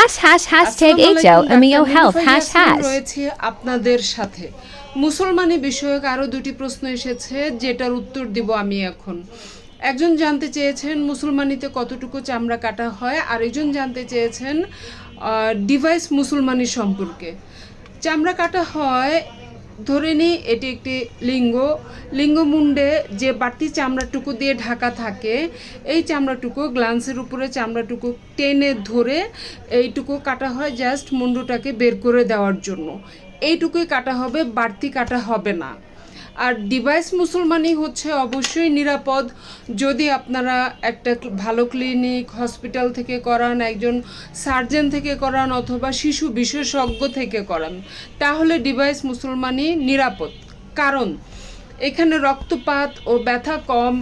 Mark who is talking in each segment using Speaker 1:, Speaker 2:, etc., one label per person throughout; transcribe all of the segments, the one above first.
Speaker 1: #HO #.
Speaker 2: রয়েছে আপনাদের সাথে মুসলমানি বিষয়ক আরও দুটি প্রশ্ন এসেছে, যেটার উত্তর দিব আমি এখন। একজন জানতে চেয়েছেন মুসলমানিতে কতটুকু চামড়া কাটা হয়, আর একজন জানতে চেয়েছেন ডিভাইস মুসলমানি সম্পর্কে। চামড়া কাটা হয়, ধরে নিই এটি একটি লিঙ্গমুণ্ডে যে বাড়তি চামড়াটুকু দিয়ে ঢাকা থাকে, এই চামড়াটুকু গ্লান্সের উপরে চামড়াটুকু টেনে ধরে এইটুকু কাটা হয় জাস্ট মুন্ডুটাকে বের করে দেওয়ার জন্য। এইটুকুই কাটা হবে, বাড়তি কাটা হবে না। আর ডিভাইস মুসলমানি হচ্ছে অবশ্যই নিরাপদ যদি আপনারা একটা ভালো ক্লিনিক হসপিটাল থেকে করান, একজন সার্জন থেকে করান, অথবা শিশু বিশেষজ্ঞ থেকে করান, তাহলে ডিভাইস মুসলমানি নিরাপদ। কারণ এখানে রক্তপাত ও ব্যথা কম,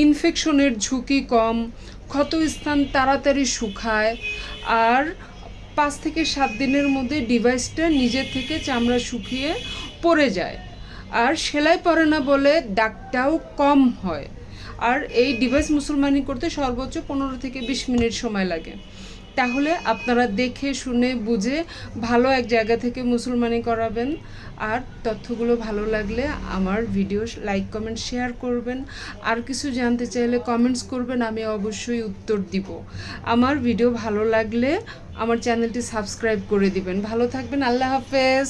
Speaker 2: ইনফেকশনের ঝুঁকি কম, ক্ষতস্থান তাড়াতাড়ি শুকায়, আর 5 থেকে 7 দিনের মধ্যে ডিভাইসটা নিজের থেকে চামড়া শুকিয়ে পড়ে যায়। আর সেলাই পড়ে না বলে দাগটাও কম হয়। আর এই ডিভাইস মুসলমানি করতে সর্বোচ্চ 15 থেকে 20 মিনিট সময় লাগে। তাহলে আপনারা দেখে শুনে বুঝে ভালো এক জায়গা থেকে মুসলমানি করাবেন। আর তথ্যগুলো ভালো লাগলে আমার ভিডিও লাইক কমেন্ট শেয়ার করবেন। আর কিছু জানতে চাইলে কমেন্টস করবেন, আমি অবশ্যই উত্তর দিব। আমার ভিডিও ভালো লাগলে আমার চ্যানেলটি সাবস্ক্রাইব করে দিবেন। ভালো থাকবেন, আল্লাহ হাফেজ।